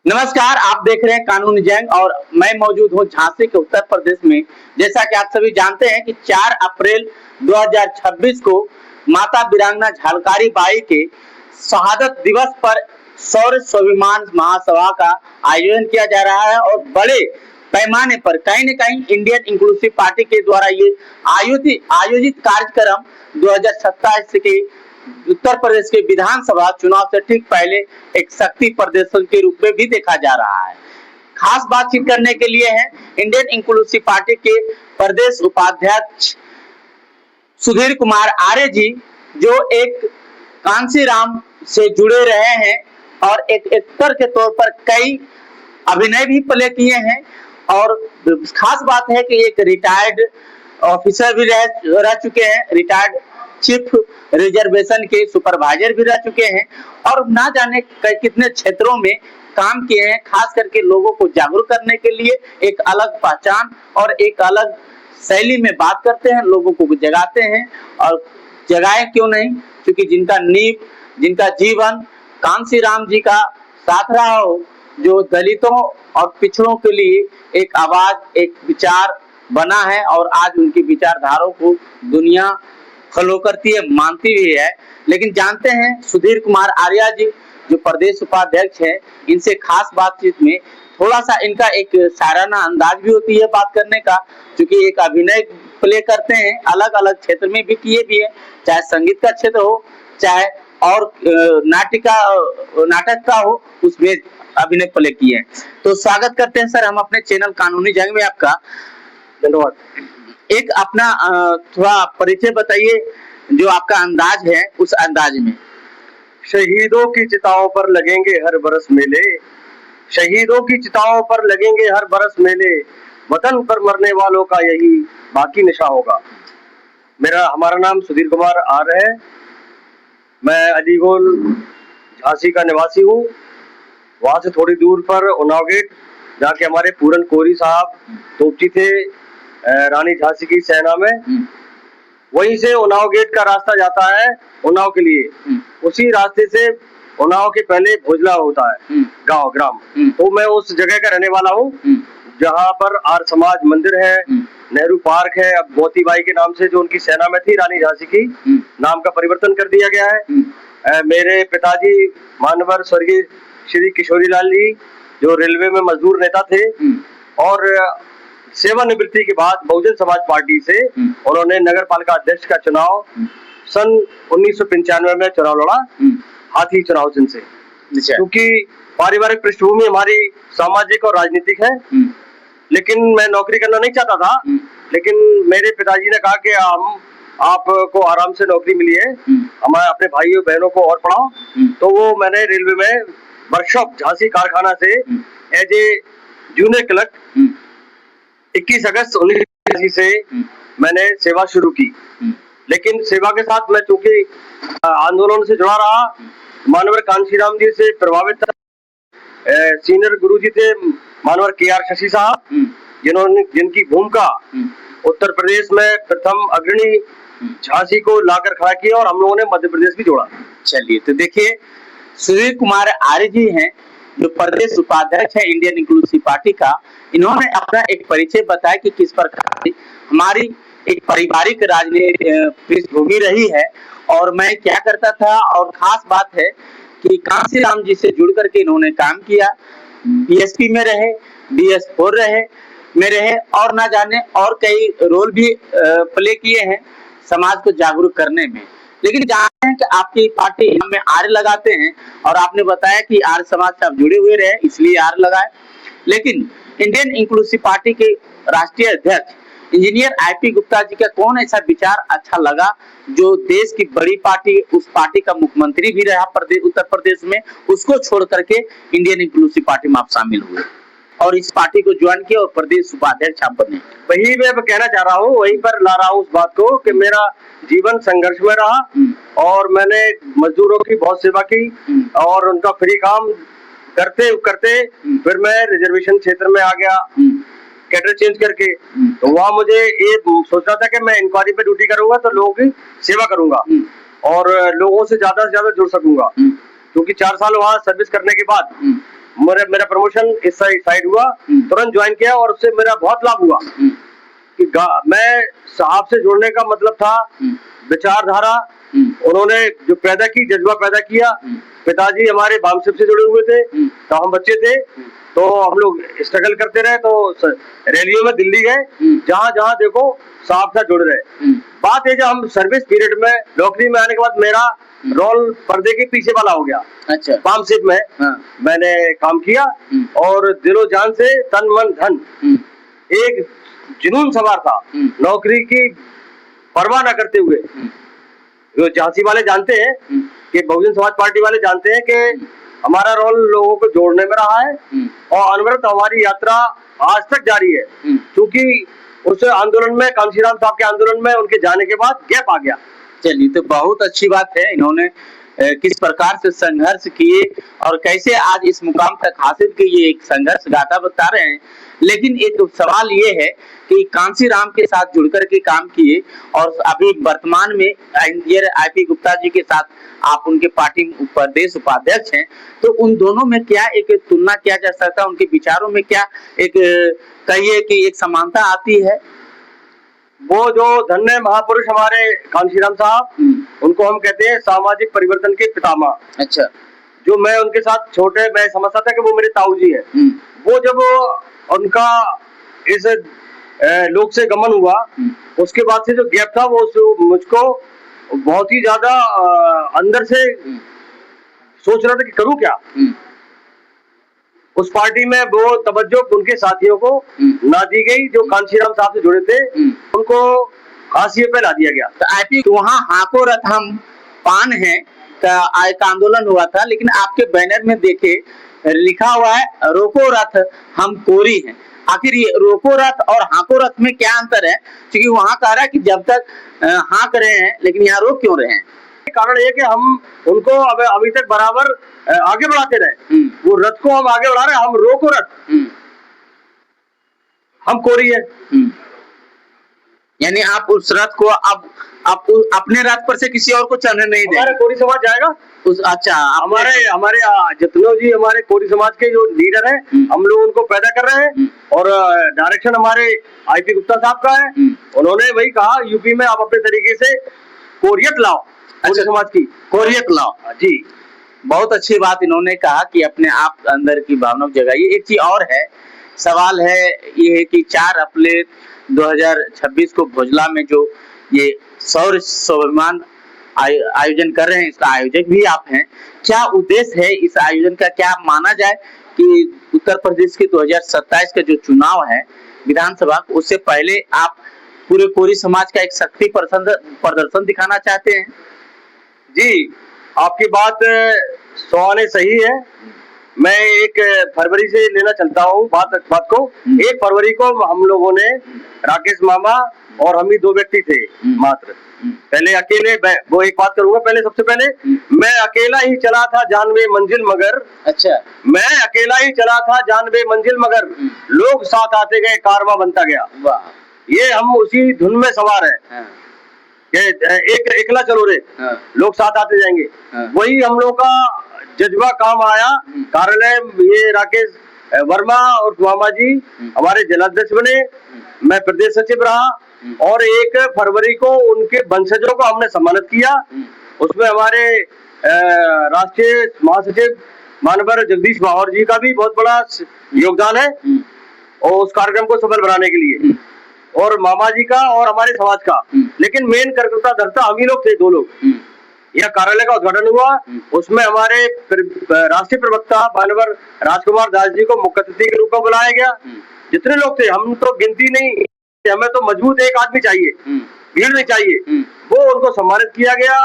नमस्कार, आप देख रहे हैं कानूनी जंग और मैं मौजूद हूं झांसी के उत्तर प्रदेश में। जैसा कि आप सभी जानते हैं कि 4 अप्रैल 2026 को माता वीरांगना झलकारी बाई के शहादत दिवस पर शौर्य स्वाभिमान महासभा का आयोजन किया जा रहा है और बड़े पैमाने पर कहीं न कहीं इंडियन इंक्लूसिव पार्टी के द्वारा ये आयोजित कार्यक्रम 2027 के उत्तर प्रदेश के विधानसभा चुनाव से ठीक पहले एक शक्ति प्रदर्शन के रूप में भी देखा जा रहा है। खास बातचीत करने के लिए हैं इंडियन इंक्लूसिव पार्टी के प्रदेश उपाध्यक्ष सुधीर कुमार आर्य जी, जो एक कांसीराम से जुड़े रहे हैं और एक एक्टर के तौर पर कई अभिनय भी प्ले किए हैं। और खास बात है कि एक रिटायर्ड ऑफिसर भी रह चुके हैं, रिटायर्ड चीफ रिजर्वेशन के सुपरवाइजर भी रह चुके हैं और ना जाने कितने क्षेत्रों में काम किए हैं। खास करके लोगों को जागरूक करने के लिए एक अलग पहचान और एक अलग शैली में बात करते हैं, लोगों को जगाते हैं। और जगाए क्यों नहीं, क्योंकि जिनका नींव, जिनका जीवन कांसीराम जी का साथ रहा हो, जो दलितों और पिछड़ों के लिए एक आवाज, एक विचार बना है और आज उनकी विचारधाराओं को दुनिया फॉलो करती है, मानती भी है। लेकिन जानते हैं सुधीर कुमार आर्य जी जो प्रदेश उपाध्यक्ष हैं, इनसे खास बातचीत में थोड़ा सा इनका एक साराना अंदाज भी होती है बात करने का, क्योंकि एक अभिनय प्ले करते हैं, अलग अलग क्षेत्र में भी किए भी है, चाहे संगीत का क्षेत्र हो, चाहे और नाटक का हो, उसमें अभिनय प्ले किए हैं। तो स्वागत करते हैं सर हम अपने चैनल कानूनी जंग में आपका। धन्यवाद। एक अपना थोड़ा परिचय बताइए, जो आपका अंदाज है उस अंदाज में। शहीदों की चिताओं पर लगेंगे हर बरस मेले, शहीदों की चिताओं पर लगेंगे हर बरस मेले, वतन पर मरने वालों का यही बाकी निशा होगा। हमारा नाम सुधीर कुमार आर्य है। मैं अलीगोल झांसी का निवासी हूँ। वहां से थोड़ी दूर पर उन्नाव गेट, जहाँ के हमारे पूरन कोरी साहब तोपची थे रानी झांसी की सेना में, वहीं से उन्नाव गेट का रास्ता जाता है उन्नाव के लिए। उसी रास्ते से उन्नाव के पहले भोजला होता है गांव ग्राम। तो मैं उस जगह का रहने वाला हूँ जहाँ पर आर्य समाज मंदिर है, नेहरू पार्क है। अब मोतीबाई के नाम से जो उनकी सेना में थी रानी झांसी की, नाम का परिवर्तन कर दिया गया है। मेरे पिताजी मानवर स्वर्गीय श्री किशोरी लाल जी, जो रेलवे में मजदूर नेता थे और सेवानिवृत्ति के बाद बहुजन समाज पार्टी से उन्होंने नगर पालिका अध्यक्ष का चुनाव सन 1995 में चुनाव लड़ा, हाथी चुनाव चिन्ह से। क्योंकि पारिवारिक पृष्ठभूमि हमारी सामाजिक और राजनीतिक है, लेकिन मैं नौकरी करना नहीं चाहता था। लेकिन मेरे पिताजी ने कहा कि आपको आराम से नौकरी मिली है, हमारे अपने भाइयों बहनों को और पढ़ाओ। तो वो मैंने रेलवे में वर्कशॉप झांसी कारखाना से एज ए जूनियर क्लर्क 21 अगस्त 1980 से मैंने सेवा शुरू की। लेकिन सेवा के साथ मैं चूंकि आंदोलन से जुड़ा रहा, मानवर कांसीराम जी से प्रभावित था। सीनियर गुरुजी थे मानवर KR शशि साहब, जिनकी भूमिका उत्तर प्रदेश में प्रथम अग्रणी झांसी को लाकर खड़ा किया और हम लोगों ने मध्य प्रदेश भी जोड़ा। चलिए, तो देखिए सुधीर कुमार आर्य जी हैं जो प्रदेश उपाध्यक्ष है इंडियन इंक्लूसिव पार्टी का। इन्होंने अपना एक परिचय बताया कि किस प्रकार से हमारी एक पारिवारिक राजनीतिक पृष्ठभूमि रही है और मैं क्या करता था। और खास बात है कि कांसीराम जी से जुड़ करके इन्होंने काम किया, BSP में रहे, DS4 में रहे और ना जाने और कई रोल भी प्ले किए हैं समाज को जागरूक करने में। लेकिन जानते हैं कि आपकी पार्टी में आर्य लगाते हैं और आपने बताया कि आर्य समाज से आप जुड़े हुए रहे, इसलिए आर्य लगाए। लेकिन इंडियन इंक्लूसिव पार्टी के राष्ट्रीय अध्यक्ष इंजीनियर IP गुप्ता जी का कौन ऐसा विचार अच्छा लगा, जो देश की बड़ी पार्टी, उस पार्टी का मुख्यमंत्री भी रहा उत्तर प्रदेश में, उसको छोड़ करके इंडियन इंक्लूसिव पार्टी में आप शामिल हुए और इस पार्टी को ज्वाइन किया और प्रदेश उपाध्यक्ष आप बने। वही मैं कहना चाह रहा हूँ, वहीं पर ला रहा हूँ उस बात को कि मेरा जीवन संघर्ष में रहा और मैंने मजदूरों की बहुत सेवा की और उनका फ्री काम करते करते फिर मैं रिजर्वेशन क्षेत्र में आ गया कैडर चेंज करके। तो वहाँ मुझे ये सोचना था कि मैं इंक्वायरी पे ड्यूटी करूंगा तो लोगों की सेवा करूंगा और लोगों से ज्यादा जुड़ सकूंगा, क्योंकि 4 साल वहाँ सर्विस करने के बाद मेरा प्रमोशन इस साइड हुआ, तुरंत ज्वाइन किया और उससे मेरा बहुत लाभ हुआ कि मैं साहब से जुड़ने का मतलब था विचारधारा उन्होंने जो पैदा की, जज्बा पैदा किया। पिताजी हमारे बामसिप से जुड़े हुए थे, तो हम बच्चे थे तो हम लोग स्ट्रगल करते रहे, तो रैलियों में दिल्ली गए, जहाँ जहाँ देखो साहब से जुड़ रहे। बात है जब हम सर्विस पीरियड में नौकरी में आने के बाद मेरा रोल पर्दे के पीछे वाला हो गया। अच्छा। बामसिप में मैंने काम किया और दिलो जान से तन मन धन एक जुनून सवार था, नौकरी की परवाह न करते हुए। जो झांसी वाले जानते हैं कि बहुजन समाज पार्टी वाले जानते हैं कि हमारा रोल लोगों को जोड़ने में रहा है और अनवरत हमारी यात्रा आज तक जारी है, क्योंकि उस आंदोलन में कांशीराम साहब के आंदोलन में उनके जाने के बाद गैप आ गया। चलिए, तो बहुत अच्छी बात है, इन्होंने किस प्रकार से संघर्ष किए और कैसे आज इस मुकाम तक हासिल किए, एक संघर्ष गाथा बता रहे हैं। लेकिन एक सवाल ये है कि कांशीराम के साथ जुड़कर के काम किए और अभी वर्तमान में इंजीनियर आईपी गुप्ता जी के साथ आप उनके पार्टी प्रदेश उपाध्यक्ष हैं, तो उन दोनों में क्या एक तुलना किया जा सकता है? उनके विचारों में क्या एक कहिए कि एक समानता आती है? वो जो धन्य महापुरुष हमारे कांशीराम साहब, उनको हम कहते हैं सामाजिक परिवर्तन के पितामह। अच्छा। जो मैं उनके साथ छोटे मैं समझता था कि वो मेरे ताऊ जी है। वो जब उनका इस लोक से गमन हुआ, उसके बाद से जो गैप था वो मुझको बहुत ही ज्यादा अंदर से सोच रहा था कि करूं क्या। उस पार्टी में वो तवज्जो उनके साथियों को ना दी गई, जो कांशीराम साहब से जुड़े थे उनको हाशिए पे ला दिया गया। तो आईपी वहाँ हाको रथ हम पान है का एक आंदोलन हुआ था, लेकिन आपके बैनर में देखे लिखा हुआ है रोको रथ हम कोरी हैं। आखिर ये रोको रथ और हाको रथ में क्या अंतर है? क्योंकि वहाँ कह रहा है कि जब तक हाँक रहे हैं, लेकिन यहाँ रोक क्यों रहे हैं? कारण ये कि हम उनको अभी तक बराबर आगे बढ़ाते रहे। वो रथ को हम आगे बढ़ा रहे हैं, हम रोको रथ हम कोरी है। यानी आप उस रथ को अब आप अपने रथ पर से किसी और को चढ़ने नहीं देंगे? हमारे कोरी समाज जाएगा उस। अच्छा। हमारे जितने जी हमारे कोरी समाज के जो लीडर हैं, हम लोग उनको पैदा कर रहे हैं और डायरेक्शन हमारे आईपी गुप्ता साहब का है। उन्होंने वही कहा यूपी में आप अपने तरीके से कोरियत लाओ, कोरी समाज की कोरियत लाओ। जी, बहुत अच्छी बात इन्होंने कहा कि अपने आप अंदर की भावना को जगाइए। एक चीज और है, सवाल है ये है कि 4 अप्रैल 2026 को भोजला में जो ये सौर स्वाभिमान आयोजन कर रहे हैं, इसका आयोजक भी आप हैं। क्या उद्देश्य है इस आयोजन का? क्या माना जाए कि उत्तर प्रदेश के 2027 का जो चुनाव है विधानसभा, उससे पहले आप पूरे कोरी समाज का एक शक्ति प्रदर्शन दिखाना चाहते हैं? जी, आपकी बात 100 आने सही है। मैं 1 फरवरी से लेना चलता हूँ बात को। 1 फरवरी को हम लोगों ने राकेश मामा और हम ही 2 व्यक्ति थे मात्र। पहले अकेले वो एक बात करूंगा, पहले सबसे पहले मैं अकेला ही चला था जानवे मंजिल मगर। अच्छा। मैं अकेला ही चला था जानवे मंजिल मगर, लोग साथ आते गए कारवां बनता गया। वाह। ये हम उसी धुन में सवार है एक एकला चलो रे, लोग साथ आते जाएंगे। वही हम लोग का जज्बा काम आया। कार्यालय ये राकेश वर्मा और मामा जी हमारे जिलाध्यक्ष बने, मैं प्रदेश सचिव रहा और 1 फरवरी को उनके वंशजों को हमने सम्मानित किया। उसमें हमारे राष्ट्रीय महासचिव मानवर जगदीश बाहर जी का भी बहुत बड़ा योगदान है और उस कार्यक्रम को सफल बनाने के लिए, और मामा जी का और हमारे समाज का। लेकिन मेन कर्ता धर्ता हम ही लोग थे, 2 लोग। यह कार्यालय का उद्घाटन हुआ, उसमें हमारे राष्ट्रीय प्रवक्ता मानवर राजकुमार दास जी को मुख्य अतिथि के रूप में बुलाया गया। जितने लोग थे, हम तो गिनती नहीं, हमें तो मजबूत एक आदमी चाहिए, भीड़ नहीं चाहिए, वो उनको सम्मानित किया गया।